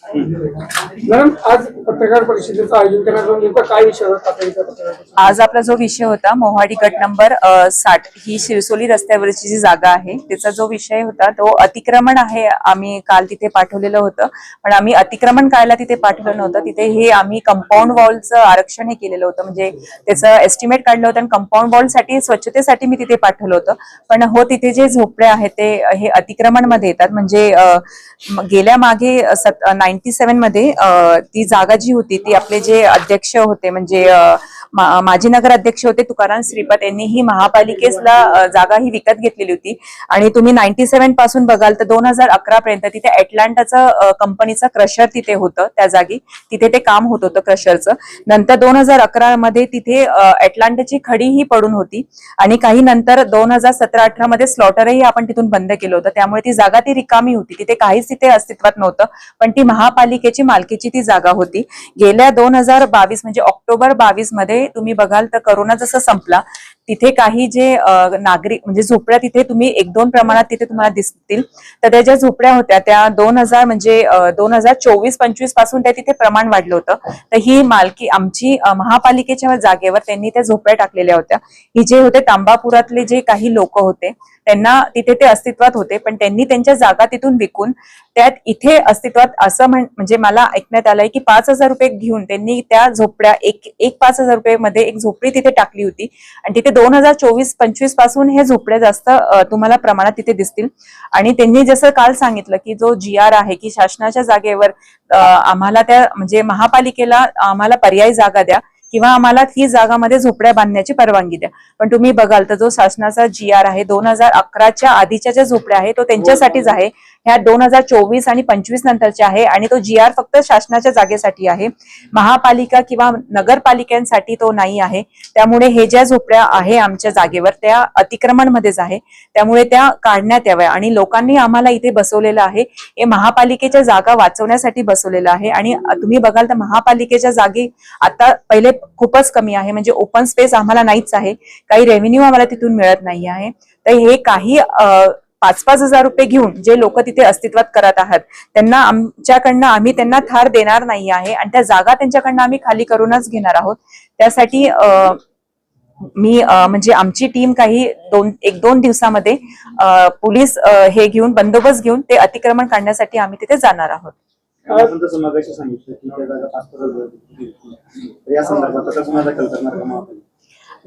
Madam, आज पत्रकार परिषदेचं आयोजन करण्यात नेमका काय विषय होता? आज आपला जो विषय होता मोहाडी गट नंबर 60 ही शिरसोली रस्त्यावरची जी जागा आहे त्याचा जो विषय होता तो अतिक्रमण आहे. आम्ही काल तिथे पाठवलेलं होतं, पण आम्ही अतिक्रमण करायला तिथे पाठवलं नव्हतं. तिथे हे आम्ही कंपाऊंड वॉलचं आरक्षण हे केलेलं होतं, म्हणजे त्याचं एस्टिमेट काढलं होतं आणि कंपाऊंड वॉलसाठी स्वच्छतेसाठी मी तिथे पाठवलं होतं. पण हो, तिथे जे झोपड्या आहेत ते हे अतिक्रमण मध्ये येतात. म्हणजे गेल्या मागे 97 मध्ये ती जागा जी होती ती आपले जे अध्यक्ष होते, म्हणजे माजी नगर अध्यक्ष होते तुकाराम श्रीपत, यांनी ही महापालिकेला जागा ही विकत घेतलेली होती. आणि तुम्ही 97 पासून बघाल तर 2011 पर्यंत तिथे अटलांटाचं कंपनीचं क्रशर तिथे होतं. त्या जागी तिथे ते काम होत होतं क्रशरचं. नंतर 2011 मध्ये तिथे अटलांटाची खडी ही पडून होती आणि काही नंतर 2017-18 मध्ये स्लॉटरही आपण तिथून बंद केलं होतं. त्यामुळे ती जागा ती रिकामी होती, तिथे काहीच तिथे अस्तित्वात नव्हतं. पण ती महापालिकेची मालकीची ती जागा होती. गेल्या 2022 म्हणजे ऑक्टोबर 22 मध्ये तुम्ही बघाल तर कोरोना जसं संपला तिथे काही जे नागरिक म्हणजे झोपड्या तिथे तुम्ही 1-2 प्रमाणात तिथे तुम्हाला दिसतील. तर त्या ज्या झोपड्या होत्या त्या 2024-25 पासून त्या तिथे प्रमाण वाढलं होतं. तर ही मालकी आमची महापालिकेच्या जागेवर त्यांनी त्या झोपड्या टाकलेल्या होत्या. ही जे होते तांबापुरातले जे काही लोक होते त्यांना तिथे ते अस्तित्वात होते, पण त्यांनी त्यांच्या जागा तिथून विकून त्यात इथे अस्तित्वात असं म्हणजे मला ऐकण्यात आलंय की 5,000 रुपये घेऊन त्यांनी त्या झोपड्या एक 5,000 रुपये मध्ये एक झोपडी तिथे टाकली होती. आणि तिथे 2024-25 पासून हे झोपड्या जास्त तुम्हाला प्रमाणात तिथे दिसतील. आणि त्यांनी जसं काल सांगितलं की जो GR आहे की शासनाच्या जागेवर आम्हाला त्या म्हणजे महापालिकेला आम्हाला पर्यायी जागा द्या किंवा आम्हाला ही जागामध्ये झोपड्या बांधण्याची परवानगी द्या. पण तुम्ही बघाल तर जो शासनाचा GR आहे 2011च्या आधीच्या ज्या झोपड्या आहे तो त्यांच्यासाठीच आहे. ह्या 2024 आणि 25 नंतरच्या आहे आणि तो GR फक्त शासनाच्या जागेसाठी आहे, महापालिका किंवा नगरपालिकांसाठी तो नाही आहे. त्यामुळे हे ज्या झोपड्या आहे आमच्या जागेवर त्या अतिक्रमण मध्येच आहे. त्यामुळे त्या काढण्यात याव्या. आणि लोकांनी आम्हाला इथे बसवलेलं आहे हे महापालिकेच्या जागा वाचवण्यासाठी बसवलेलं आहे. आणि तुम्ही बघाल तर महापालिकेच्या जागी आता पहिले खूपच कमी आहे, म्हणजे ओपन स्पेस आम्हाला नाहीच आहे, काही रेव्हेन्यू आम्हाला तिथून मिळत नाही आहे. तर हे काही 5-5 हजार रुपये घेऊन जे लोक तिथे अस्तित्वात करत आहात त्यांना आमच्याकडनं आम्ही त्यांना थार देणार नाही आहे आणि त्या जागा त्यांच्याकडनं आम्ही खाली करूनच घेणार आहोत. त्यासाठी मी म्हणजे आमची टीम काही 1-2 दिवसामध्ये पोलीस हे घेऊन बंदोबस्त घेऊन ते अतिक्रमण काढण्यासाठी आम्ही तिथे जाणार आहोत.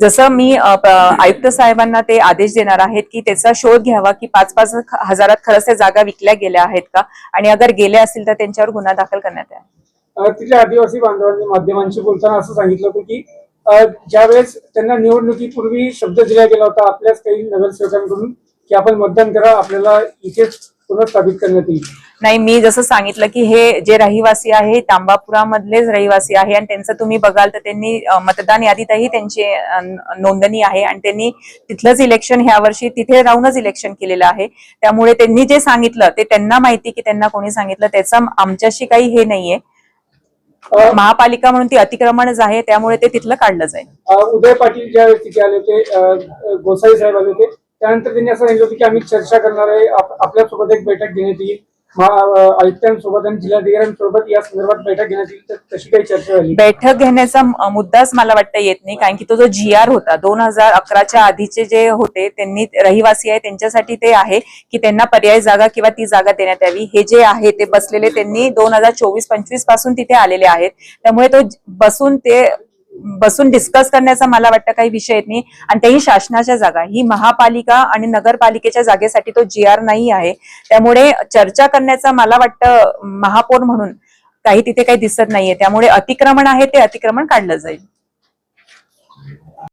जसं मी आयुक्त साहेबांना ते आदेश देणार आहेत की त्याचा शोध घ्यावा की 5-5 हजारात खरंच त्या जागा विकल्या गेल्या आहेत का, आणि अगर गेल्या असतील तर त्यांच्यावर गुन्हा दाखल करण्यात यावा. तिथल्या आदिवासी बांधवांनी माध्यमांशी बोलताना असं सांगितलं होतं की ज्यावेळेस त्यांना निवडणुकीपूर्वी शब्द दिला गेला होता आपल्याच काही नगरसेवकांकडून की आपण मतदान करा, आपल्याला इथेच पुनर्स्थापित करण्यात येईल. नाही, मी जसं सांगितलं की हे जे रहिवासी आहे तांबापुरामधलेच रहिवासी आहे आणि त्यांचं तुम्ही बघाल तर त्यांनी मतदान यादीतही त्यांची नोंदणी आहे आणि त्यांनी तिथलंच इलेक्शन ह्या वर्षी तिथे राहूनच इलेक्शन केलेलं आहे. त्यामुळे त्यांनी जे सांगितलं ते त्यांना माहिती की त्यांना कोणी सांगितलं, त्याचं आमच्याशी काही हे नाहीये. महापालिका म्हणून ती अतिक्रमणच आहे, त्यामुळे ते तिथलं काढलं जाईल. उदय पाटील ज्यावेळेस तिथे आले होते, गोसाई साहेब आले होते, त्यानंतर त्यांनी असं सांगितलं होतं की आम्ही चर्चा करणार आहे, आपल्यासोबत एक बैठक घेण्यात येईल, आयुक्तांसोबत आणि जिल्हाधिकाऱ्यांसोबत या संदर्भात बैठक घेण्यात येईल. तर तशी काही चर्चा झाली? बैठक घेण्याचा मुद्दाच मला वाटतं येत नाही, कारण की तो जो GR होता 2011च्या आधीचे जे होते त्यांनी रहिवासी आहे त्यांच्यासाठी ते आहे की त्यांना पर्यायी जागा किंवा ती जागा देण्यात यावी. हे जे आहे ते बसलेले त्यांनी 2024-25 पासून तिथे आलेले आहेत. त्यामुळे तो बसून डिस्कस करण्याचा मला वाटतं काही विषय येत नाही. आणि तेही शासनाच्या जागा, ही महापालिका आणि नगरपालिकेच्या जागेसाठी तो GR नाही आहे. त्यामुळे चर्चा करण्याचा मला वाटतं महापौर म्हणून काही तिथे काही दिसत नाहीये. त्यामुळे अतिक्रमण आहे ते अतिक्रमण काढलं जाईल.